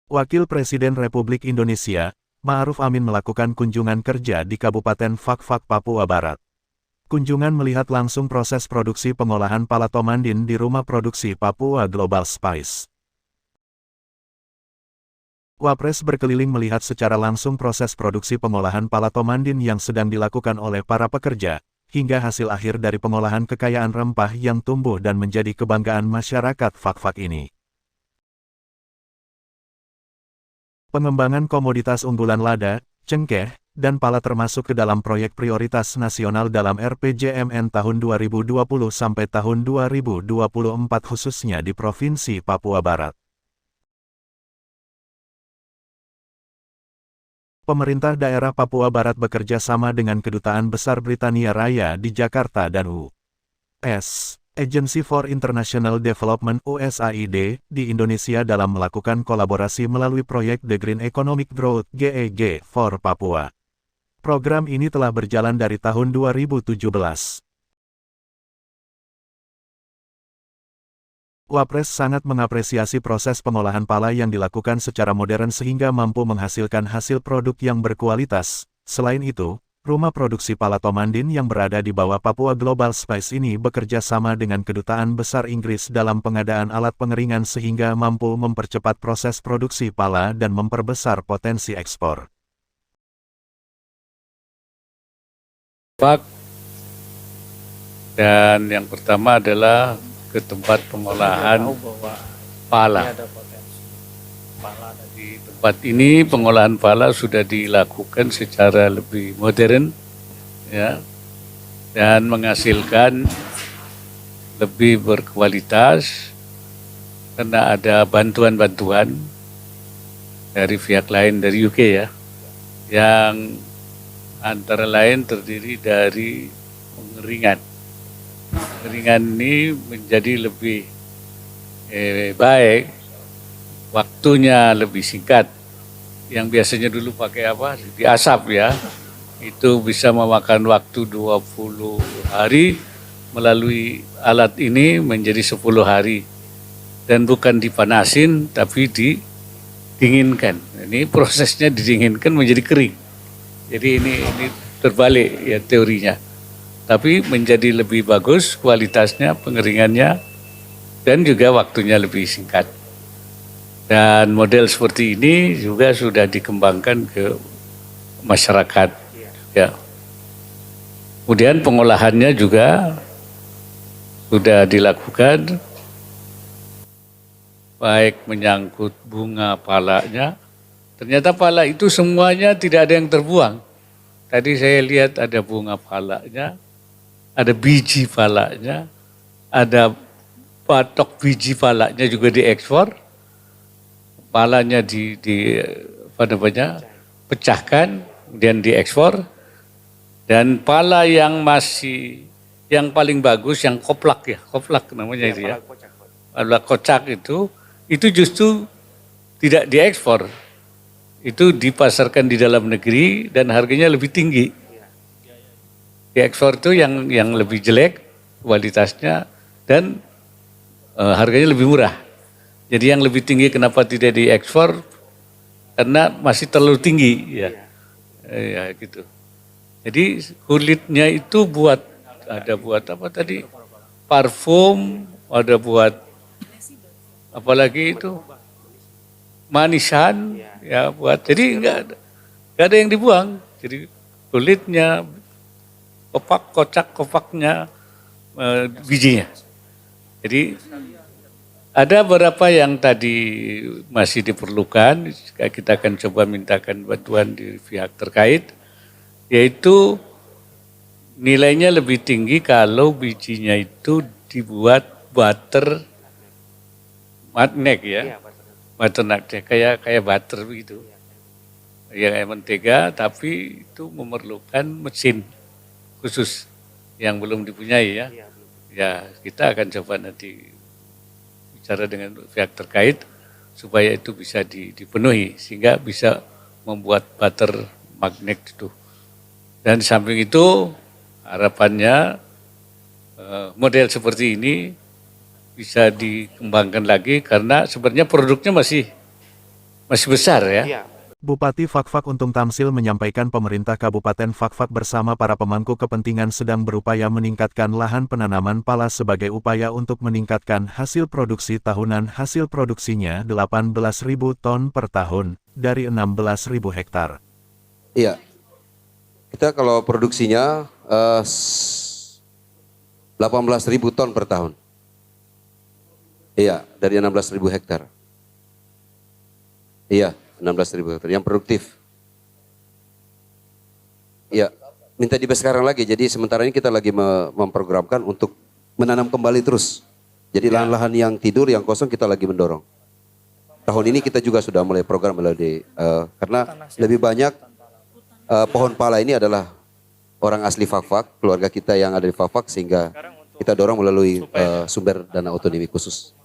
Wakil Presiden Republik Indonesia, Ma'ruf Amin melakukan kunjungan kerja di Kabupaten Fakfak, Papua Barat. Kunjungan melihat langsung proses produksi pengolahan pala tomandin di Rumah Produksi Papua Global Spice. Wapres berkeliling melihat secara langsung proses produksi pengolahan pala tomandin yang sedang dilakukan oleh para pekerja, hingga hasil akhir dari pengolahan kekayaan rempah yang tumbuh dan menjadi kebanggaan masyarakat Fakfak ini. Pengembangan komoditas unggulan lada, cengkeh, dan pala termasuk ke dalam proyek prioritas nasional dalam RPJMN tahun 2020 sampai tahun 2024 khususnya di Provinsi Papua Barat. Pemerintah daerah Papua Barat bekerja sama dengan Kedutaan Besar Britania Raya di Jakarta dan U.S. Agency for International Development (USAID) di Indonesia dalam melakukan kolaborasi melalui proyek The Green Economic Growth (GEG) for Papua. Program ini telah berjalan dari tahun 2017. Wapres sangat mengapresiasi proses pengolahan pala yang dilakukan secara modern sehingga mampu menghasilkan hasil produk yang berkualitas. Selain itu, Rumah Produksi Pala Tomandin yang berada di bawah Papua Global Spice ini bekerja sama dengan Kedutaan Besar Inggris dalam pengadaan alat pengeringan sehingga mampu mempercepat proses produksi pala dan memperbesar potensi ekspor. Dan yang pertama adalah ke tempat pengolahan pala. Di tempat ini pengolahan pala sudah dilakukan secara lebih modern, ya, dan menghasilkan lebih berkualitas karena ada bantuan-bantuan dari pihak lain dari UK ya, yang antara lain terdiri dari pengeringan. Pengeringan ini menjadi lebih baik. Waktunya lebih singkat. Yang biasanya dulu pakai apa? Diasap ya. Itu bisa memakan waktu 20 hari. Melalui alat ini menjadi 10 hari. Dan bukan dipanasin tapi didinginkan. Ini prosesnya didinginkan menjadi kering. Jadi ini terbalik ya teorinya. Tapi menjadi lebih bagus kualitasnya, pengeringannya, dan juga waktunya lebih singkat. Dan model seperti ini juga sudah dikembangkan ke masyarakat. Ya. Kemudian pengolahannya juga sudah dilakukan, baik menyangkut bunga palanya. Ternyata pala itu semuanya tidak ada yang terbuang. Tadi saya lihat ada bunga palanya, ada biji palanya, ada batok biji palanya juga diekspor. Palanya pecahkan, kemudian diekspor, dan pala yang paling bagus, yang koplak namanya itu ya, pala kocak itu justru tidak diekspor, itu dipasarkan di dalam negeri dan harganya lebih tinggi. Diekspor itu yang lebih jelek kualitasnya dan harganya lebih murah. Jadi yang lebih tinggi kenapa tidak diekspor? Karena masih terlalu tinggi, ya, ya gitu. Jadi kulitnya itu ada buat apa tadi? Parfum, ada buat apalagi itu manisan, ya buat. Jadi nggak ada yang dibuang. Jadi kulitnya, kopaknya, bijinya. Jadi ada beberapa yang tadi masih diperlukan, kita akan coba mintakan bantuan di pihak terkait, yaitu nilainya lebih tinggi kalau bijinya itu dibuat butter magnet ya, butter magnet kayak butter begitu, ya kayak mentega, tapi itu memerlukan mesin khusus yang belum dipunyai ya. Ya kita akan coba nanti bicara dengan pihak terkait supaya itu bisa dipenuhi sehingga bisa membuat butter magnet itu. Dan di samping itu harapannya model seperti ini bisa dikembangkan lagi karena sebenarnya produknya masih besar ya. Iya. Bupati Fakfak Untung Tamsil menyampaikan pemerintah Kabupaten Fakfak bersama para pemangku kepentingan sedang berupaya meningkatkan lahan penanaman pala sebagai upaya untuk meningkatkan hasil produksi tahunan. Hasil produksinya 18.000 ton per tahun, dari 16.000 hektar. Iya, kita kalau produksinya 18.000 ton per tahun. Iya, dari 16.000 hektar. Iya, 16.000 hektar yang produktif. Iya, minta dibesarkan lagi. Jadi sementara ini kita lagi memprogramkan untuk menanam kembali terus. Jadi lahan-lahan yang tidur, yang kosong kita lagi mendorong. Tahun ini kita juga sudah mulai program melalui karena lebih banyak pohon pala ini adalah orang asli Fakfak, keluarga kita yang ada di Fakfak, sehingga kita dorong melalui sumber dana otonomi khusus.